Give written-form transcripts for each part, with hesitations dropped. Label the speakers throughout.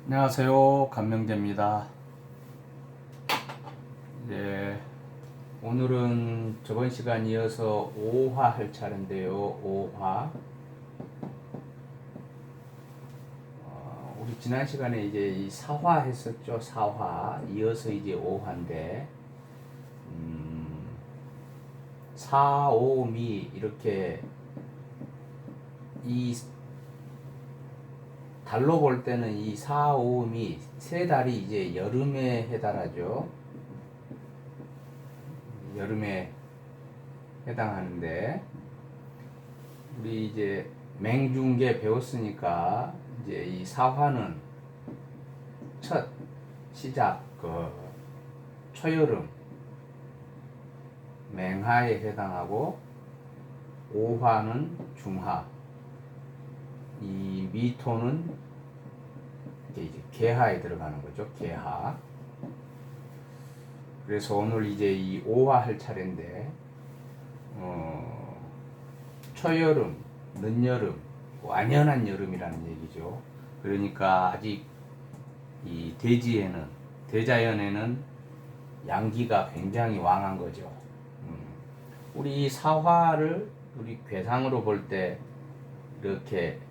Speaker 1: 안녕하세요. 감명재입니다. 네, 오늘은 저번 시간 이어서 5화 할 차례인데요. 5화. 우리 지난 시간에 이제 이 4화 했었죠. 4화. 이어서 이제 5화인데, 4, 5, 미 이렇게 이 달로 볼 때는 이 4, 5, 미 세 달이 이제 여름에 해당하죠. 여름에 해당하는데, 우리 이제 맹중계 배웠으니까 이제 이 사화는 첫 시작 초여름 맹하에 해당하고, 오화는 중하, 이 미토는 이제 개하에 들어가는 거죠. 개하. 그래서 오늘 이제 이 오화 할 차례인데, 초여름, 늦여름, 완연한 여름이라는 얘기죠. 그러니까 아직 이 대자연에는 양기가 굉장히 왕한 거죠. 우리 사화를 우리 괴상으로 볼 때 이렇게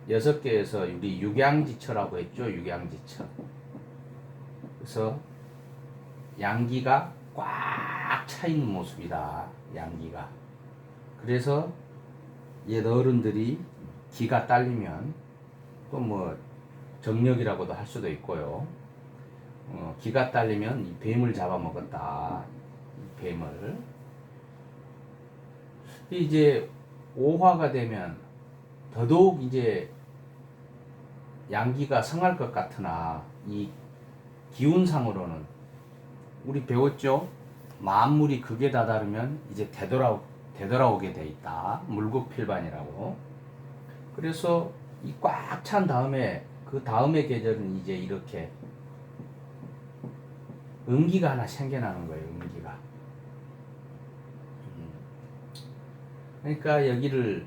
Speaker 1: 6개에서 우리 육양지처라고 했죠. 육양지처. 그래서 양기가 꽉 차 있는 모습이다. 양기가. 그래서 옛 어른들이 기가 딸리면, 또 뭐 정력이라고도 할 수도 있고요. 기가 딸리면 이 뱀을 잡아먹었다. 이 뱀을. 이제 오화가 되면 더더욱 이제 양기가 성할 것 같으나, 이 기운상으로는 우리 배웠죠. 만물이 극에 다다르면 이제 되돌아오게 돼 있다. 물극필반이라고. 그래서 이 꽉 찬 다음에, 그 다음의 계절은 이제 이렇게 음기가 하나 생겨나는 거예요. 음기가. 그러니까 여기를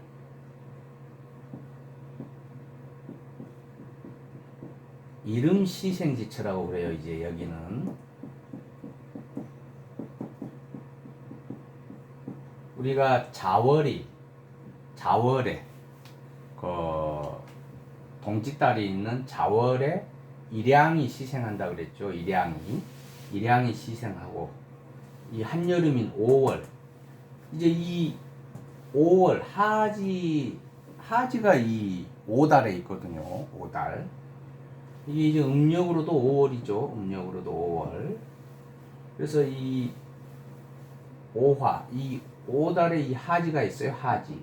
Speaker 1: 이름 시생지처라고 그래요. 이제 여기는 우리가 자월에 그 동짓달이 있는 자월에 일양이 시생한다 그랬죠. 일양이 시생하고, 이 한여름인 5월, 이제 이 5월 하지가 이 5달에 있거든요. 5달. 이게 이제 음력으로도 5월이죠. 음력으로도 5월. 그래서 이 5화, 이 5달에 이 하지가 있어요. 하지.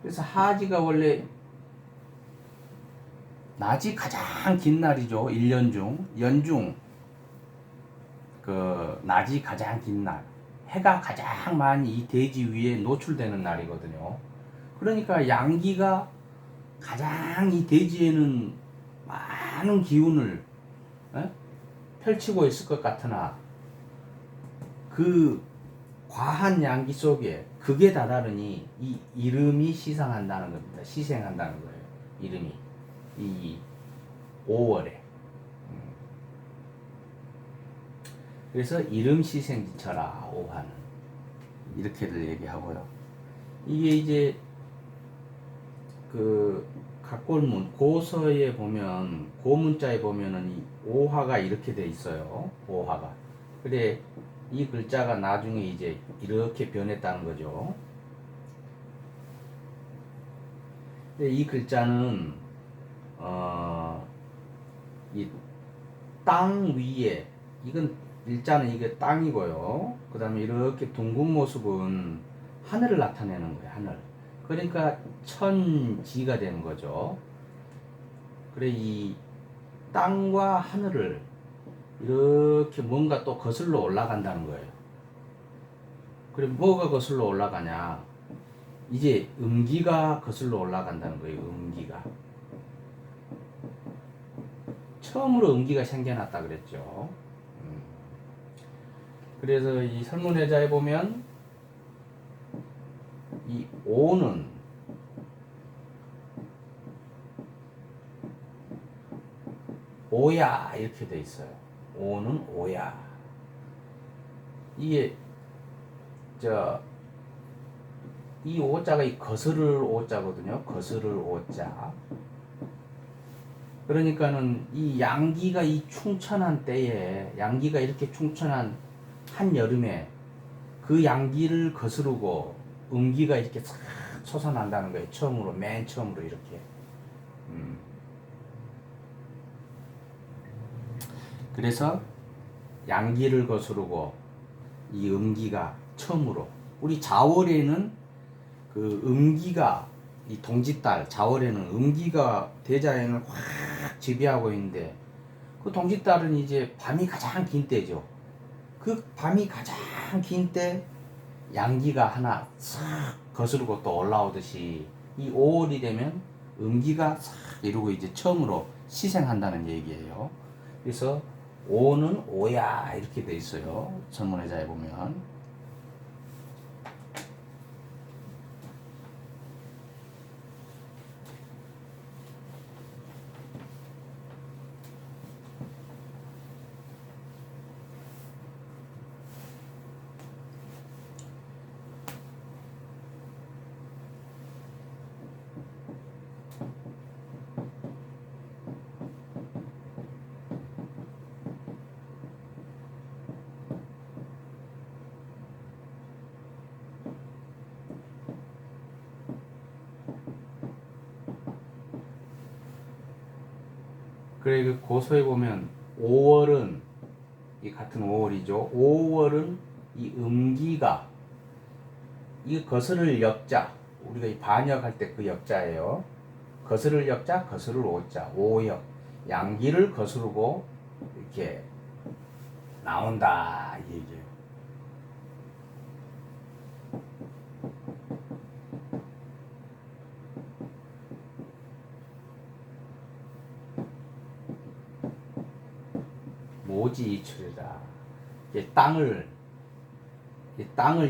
Speaker 1: 그래서 하지가 원래 낮이 가장 긴 날이죠. 1년 중. 연중 낮이 가장 긴 날. 해가 가장 많이 이 대지 위에 노출되는 날이거든요. 그러니까 양기가 가장 이 대지에는 많은 기운을 펼치고 있을 것 같으나, 그 과한 양기 속에 극에 다다르니 이 이름이 시상한다는 겁니다. 시생한다는 거예요. 이름이 이 5월에. 그래서 이름 시생지처라. 오화는 이렇게들 얘기하고요. 이게 이제 그 각골문 고서에 보면, 고문자에 보면은 이 오화가 이렇게 돼 있어요. 오화가. 그래 이 글자가 나중에 이제 이렇게 변했다는 거죠. 근데 이 글자는 이 땅 위에, 이건 일자는 이게 땅이고요. 그 다음에 이렇게 둥근 모습은 하늘을 나타내는 거예요. 하늘. 그러니까 천지가 되는 거죠. 그래 이 땅과 하늘을 이렇게 뭔가 또 거슬러 올라간다는 거예요. 그래 뭐가 거슬러 올라가냐? 이제 음기가 거슬러 올라간다는 거예요. 음기가. 처음으로 음기가 생겨났다 그랬죠. 그래서 이 설문회자에 보면 이 오는 오야 이렇게 돼 있어요. 오는 오야. 이게 이 오자가 이 거스를 오자거든요. 거스를 오자. 그러니까는 이 양기가 이 충천한 때에 양기가 이렇게 충천한 한 여름에 그 양기를 거스르고 음기가 이렇게 싹 솟아난다는 거예요. 처음으로 맨 처음으로 이렇게. 그래서 양기를 거스르고 이 음기가 처음으로 우리 자월에는 그 음기가 이 동짓달 자월에는 음기가 대자연을 확 지배하고 있는데 그 동짓달은 이제 밤이 가장 긴 때죠. 그 밤이 가장 긴 때 양기가 하나 싹 거스르고 또 올라오듯이 이 5월이 되면 음기가 싹 이러고 이제 처음으로 시생한다는 얘기예요. 그래서 오는 오야 이렇게 돼 있어요. 전문의자에 보면. 그래 그 고소에 보면 5월은 이 같은 5월이죠. 5월은 이 음기가 이 거스를 역자 우리가 이 반역할 때 그 역자예요. 거스를 역자 거스를 오자 오역 양기를 거스르고 이렇게 나온다 이 얘기예요. 모지이철이다. 땅을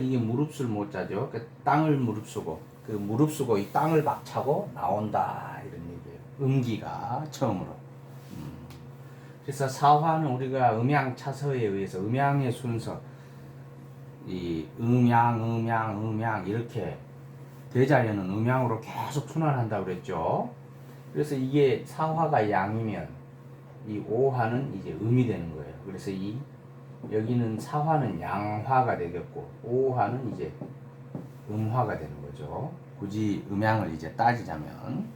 Speaker 1: 이게 무릅쓸 못자죠. 그 땅을 무릅쓰고 그 무릅쓰고 이 땅을 막 차고 나온다 이런 얘기예요. 음기가 처음으로. 그래서 사화는 우리가 음양 차서에 의해서 음양의 순서 이 음양 이렇게 대자연은 음양으로 계속 순환한다고 그랬죠. 그래서 이게 사화가 양이면 이 오화는 이제 음이 되는 거예요. 그래서 이 여기는 사화는 양화가 되겠고 오화는 이제 음화가 되는 거죠. 굳이 음양을 이제 따지자면.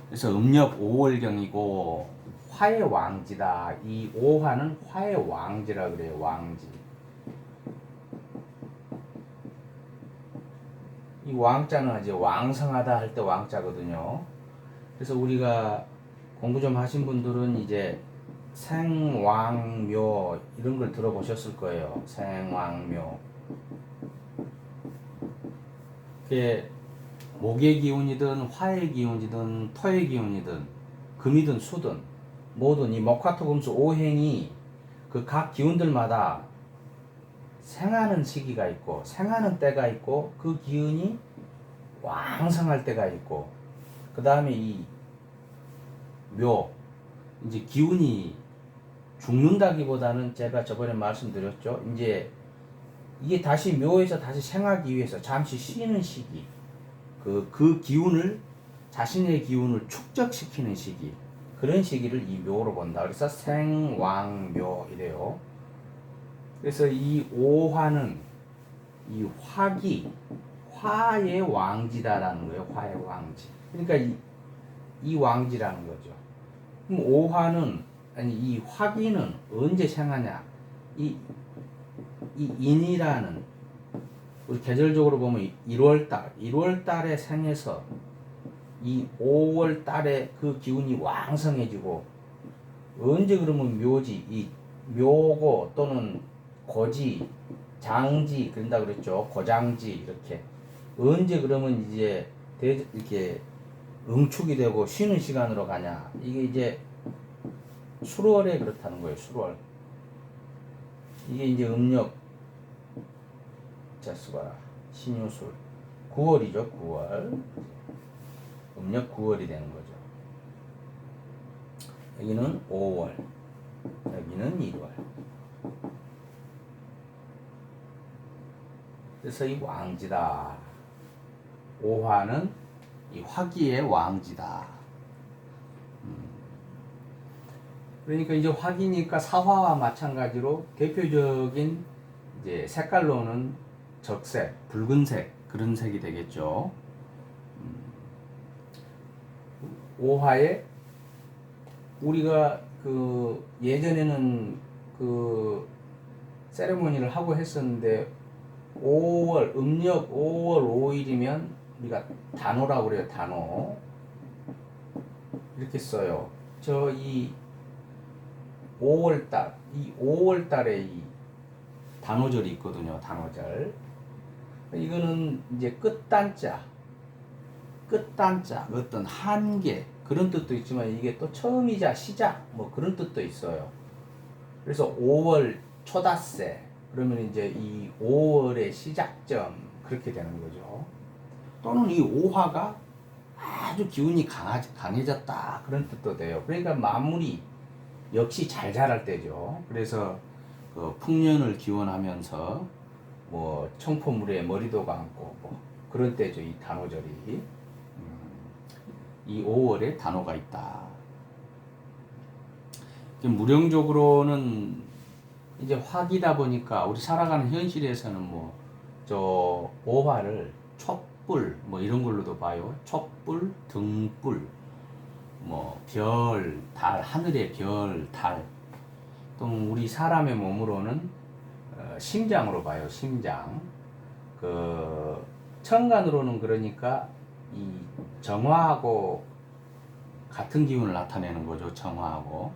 Speaker 1: 그래서 음력 5월경이고 화의 왕지다. 이 오화는 화의 왕지라 그래요. 왕지. 이 왕자는 이제 왕성하다 할 때 왕자거든요. 그래서 우리가 공부 좀 하신 분들은 이제 생왕묘 이런 걸 들어보셨을 거예요. 생왕묘. 그게 목의 기운이든 화의 기운이든 토의 기운이든 금이든 수든 모든 이 목화토금수 오행이 그 각 기운들마다 생하는 시기가 있고 생하는 때가 있고 그 기운이 왕성할 때가 있고 그 다음에 이 묘 이제 기운이 죽는다기보다는 제가 저번에 말씀드렸죠. 이제 이게 다시 묘에서 다시 생하기 위해서 잠시 쉬는 시기 그 기운을 자신의 기운을 축적시키는 시기 그런 시기를 이 묘로 본다. 그래서 생왕묘 이래요. 그래서 이 오화는 이 화의 왕지다라는 거예요. 화의 왕지. 그러니까 이 왕지라는 거죠. 그럼 오화는 아니 이 화기는 언제 생하냐? 이 인이라는 우리 계절적으로 보면 1월 달에 생해서 이 5월 달에 그 기운이 왕성해지고 언제 그러면 묘지 이 묘고 또는 고지 장지 그런다 그랬죠. 고장지 이렇게 언제 그러면 이제 이렇게 응축이 되고 쉬는 시간으로 가냐 이게 이제 수월에 그렇다는 거예요. 수월 이게 이제 음력 자 써봐라 신유술 9월이죠. 9월 음력 9월이 되는 거죠. 여기는 5월, 여기는 1월. 그래서 이 왕지다. 오화는 이 화기의 왕지다. 그러니까 이제 화기니까 사화와 마찬가지로 대표적인 이제 색깔로는 적색, 붉은색 그런 색이 되겠죠. 오화에 우리가 그 예전에는 그 세레모니를 하고 했었는데 5월 음력 5월 5일이면 우리가 단오라고 그래요. 단오 이렇게 써요. 저 이 5월달 이 5월달에 이 단오절이 있거든요. 단오절. 이거는 이제 끝단자 어떤 한계 그런 뜻도 있지만 이게 또 처음이자 시작 뭐 그런 뜻도 있어요. 그래서 5월 초닷새 그러면 이제 이 5월의 시작점 그렇게 되는 거죠. 또는 이 오화가 아주 기운이 강해졌다 그런 뜻도 돼요. 그러니까 만물이 역시 잘 자랄 때죠. 그래서 그 풍년을 기원하면서 뭐 청포물에 머리도 감고 뭐 그런 때죠. 이 단오절이. 이 5월에 단오가 있다. 무령적으로는 이제 화기다 보니까 우리 살아가는 현실에서는 뭐 저 오화를 촛불 뭐 이런 걸로도 봐요. 촛불, 등불, 뭐 별, 달, 하늘의 별, 달. 또 우리 사람의 몸으로는 심장으로 봐요. 심장. 그 천간으로는 그러니까 이 정화하고 같은 기운을 나타내는 거죠. 정화하고.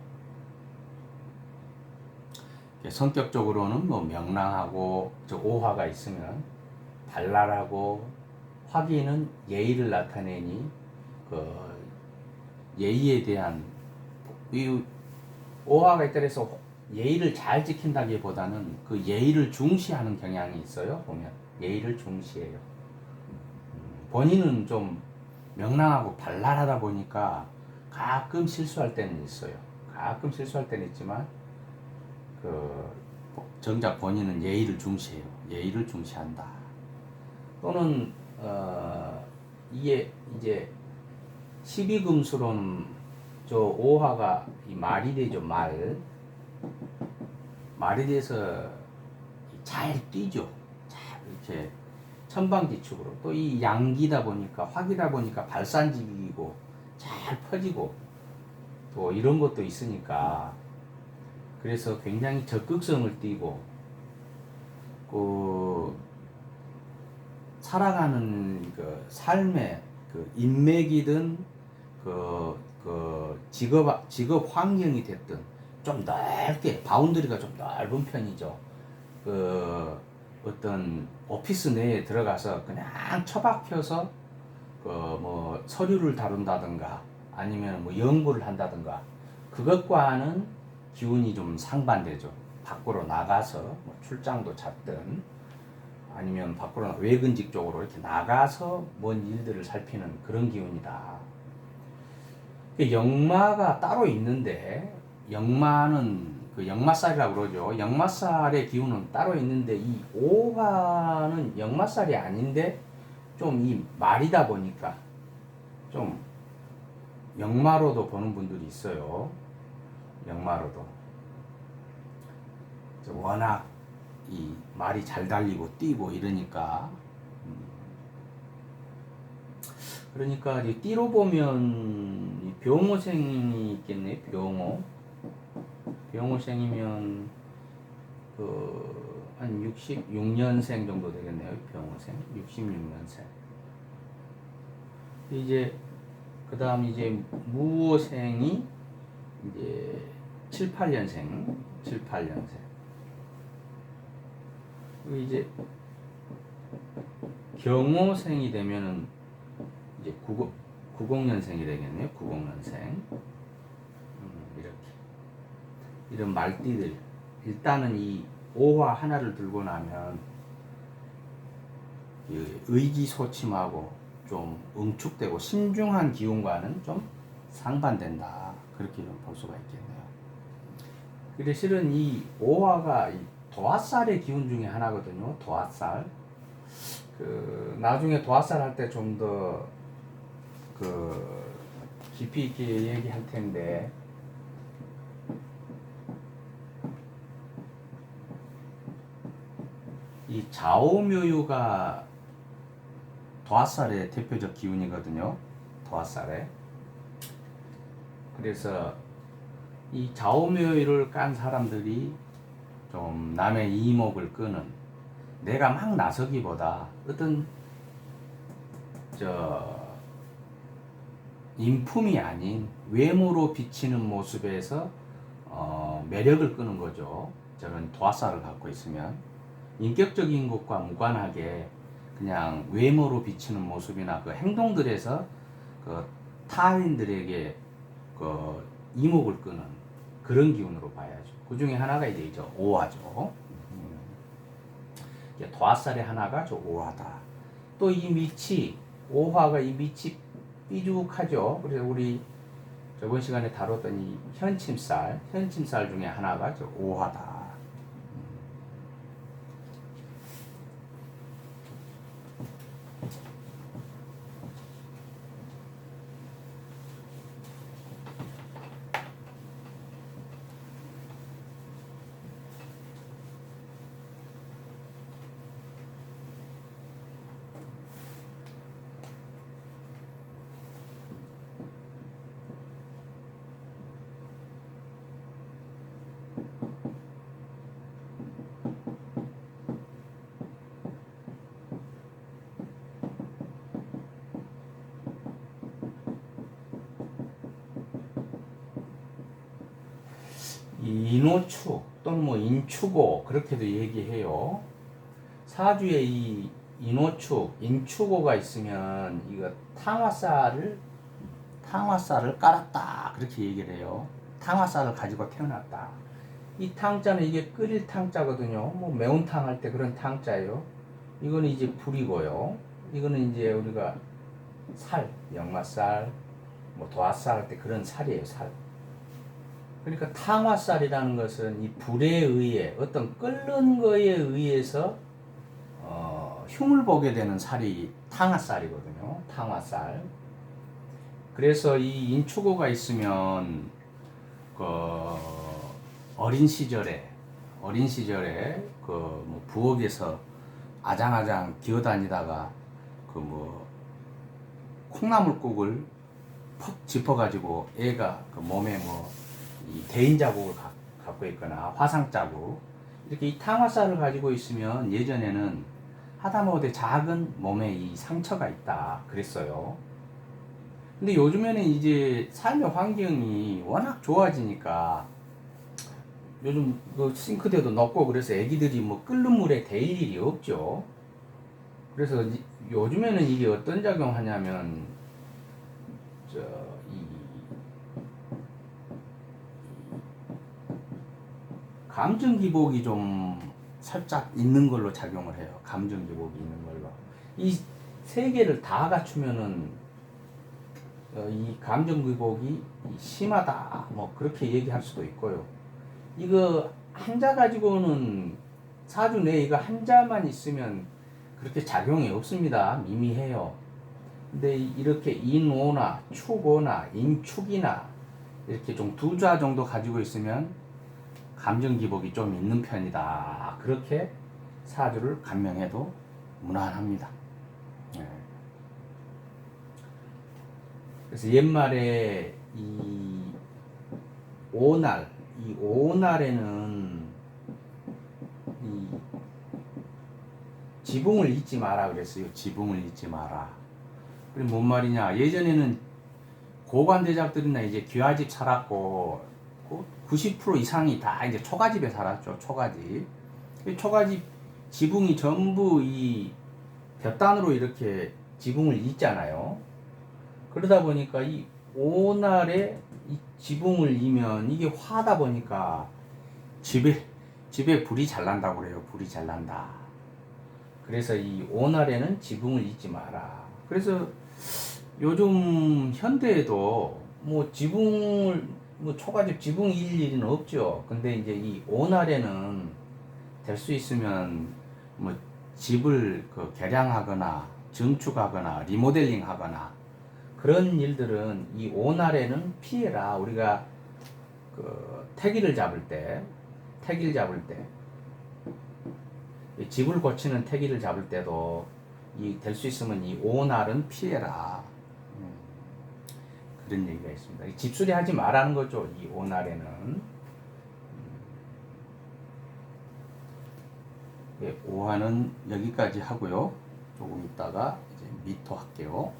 Speaker 1: 성격적으로는 뭐 명랑하고 저 오화가 있으면 발랄하고 화기는 예의를 나타내니 그 예의에 대한 이 오화가 있다 해서 예의를 잘 지킨다기보다는 그 예의를 중시하는 경향이 있어요. 보면 예의를 중시해요. 본인은 좀 명랑하고 발랄하다 보니까 가끔 실수할 때는 있어요. 가끔 실수할 때는 있지만 그 정작 본인은 예의를 중시해요. 예의를 중시한다. 또는 이게 이제 12금수로는 저 오화가 이 말이 되죠. 말이 돼서 잘 뛰죠. 잘 이렇게 천방지축으로. 또 이 양기다 보니까 화기다 보니까 발산직이고 잘 퍼지고 또 이런 것도 있으니까 그래서 굉장히 적극성을 띠고 그 살아가는 그 삶의 그 인맥이든 그 직업 환경이 됐든 좀 넓게 바운더리가 좀 넓은 편이죠. 그 어떤 오피스 내에 들어가서 그냥 처박혀서 그 뭐 서류를 다룬다든가 아니면 뭐 연구를 한다든가 그것과는 기운이 좀 상반되죠. 밖으로 나가서 뭐 출장도 찾든 아니면 밖으로 외근직 쪽으로 이렇게 나가서 뭔 일들을 살피는 그런 기운이다. 역마가 따로 있는데 역마는 그 역마살이라고 그러죠. 역마살의 기운은 따로 있는데 이 오화는 역마살이 아닌데 좀 이 말이다 보니까 좀 역마로도 보는 분들이 있어요. 역마로도 워낙 이 말이 잘 달리고 뛰고 이러니까 그러니까 이 띠로 보면 이 병호생이 있겠네. 병호생이면 그 한 66년생 정도 되겠네요. 병호생 66년생. 이제 그 다음 이제 무호생이 이제 78년생 그리고 이제 경호생이 되면은 이제 90년생이 되겠네요. 90년생. 이렇게 이런 말띠들 일단은 이 오화 하나를 들고 나면 의기소침하고 좀 응축되고 신중한 기운과는 좀 상반된다. 그렇게 좀 볼 수가 있겠네요. 근데 실은 이 오화가 이 도화살의 기운 중에 하나거든요. 도화살. 나중에 도화살 할 때 좀 더 깊이 있게 얘기할 텐데, 이 좌오묘유가 도화살의 대표적 기운이거든요. 도화살에. 그래서 이 좌오묘유를 깐 사람들이 좀 남의 이목을 끄는, 내가 막 나서기보다 어떤 인품이 아닌 외모로 비치는 모습에서 매력을 끄는 거죠. 저런 도화살을 갖고 있으면 인격적인 것과 무관하게 그냥 외모로 비치는 모습이나 그 행동들에서 그 타인들에게 그 이목을 끄는 그런 기운으로 봐야죠. 그 중에 하나가 이제 오화죠. 도화살의 하나가 저 오화다. 또 이 밑이, 오화가 이 밑이 삐죽하죠. 그래서 우리 저번 시간에 다뤘던 이 현침살 중에 하나가 저 오화다. 이 인호축 또는 뭐 인축오 그렇게도 얘기해요. 사주에 이 인호축, 인축오가 있으면 이거 탕화살을 깔았다 그렇게 얘기를 해요. 탕화살을 가지고 태어났다. 이 탕자는 이게 끓일 탕자거든요. 뭐 매운탕 할 때 그런 탕자예요. 이거는 이제 불이고요. 이거는 이제 우리가 살, 역마살, 뭐 도화살 할 때 그런 살이에요. 살. 그러니까 탕화살이라는 것은 이 불에 의해 어떤 끓는 거에 의해서 흉을 보게 되는 살이 탕화살이거든요. 탕화살. 그래서 이 인축오가 있으면 그 어린 시절에 뭐 부엌에서 아장아장 기어다니다가 그 뭐 콩나물국을 퍽 짚어가지고 애가 그 몸에 뭐 이 대인 자국을 갖고 있거나 화상 자국 이렇게 이 탕화살을 가지고 있으면 예전에는 하다못해 작은 몸에 이 상처가 있다 그랬어요. 근데 요즘에는 이제 삶의 환경이 워낙 좋아지니까 요즘 그 싱크대도 높고 그래서 애기들이 뭐 끓는 물에 데일 일이 없죠. 그래서 요즘에는 이게 어떤 작용하냐면 감정 기복이 좀 살짝 있는 걸로 작용을 해요. 감정 기복이 있는 걸로. 이 세 개를 다 갖추면은 이 감정 기복이 심하다. 뭐 그렇게 얘기할 수도 있고요. 이거 한자 가지고는 사주 내에 이거 한자만 있으면 그렇게 작용이 없습니다. 미미해요. 근데 이렇게 인오나 축오나 인축이나 이렇게 좀 두 자 정도 가지고 있으면 감정 기복이 좀 있는 편이다. 그렇게 사주를 간명해도 무난합니다. 네. 그래서 옛말에 이 오날에는 이 지붕을 잊지 마라 그랬어요. 지붕을 잊지 마라. 그럼 뭔 말이냐? 예전에는 고관대작들이나 이제 귀화집 살았고 90% 이상이 다 이제 초가집에 살았죠. 초가집. 초가집 지붕이 전부 이 볕단으로 이렇게 지붕을 잇잖아요. 그러다 보니까 이 오날에 이 지붕을 이면 이게 화다 보니까 집에 불이 잘 난다고 그래요. 불이 잘 난다. 그래서 이 오날에는 지붕을 잇지 마라. 그래서 요즘 현대에도 뭐 지붕을 뭐 초가집 지붕 일일은 없죠. 근데 이제 이 5날에는 될 수 있으면 뭐 집을 그 개량하거나 증축하거나 리모델링 하거나 그런 일들은 이 5날에는 피해라. 우리가 그 태기를 잡을 때 이 집을 고치는 태기를 잡을 때도 이 될 수 있으면 이 5날은 피해라. 그런 얘기가 있습니다. 집수리 하지 말라는 거죠. 이 5날에는. 예, 5화는 여기까지 하고요. 조금 있다가 이제 미토 할게요.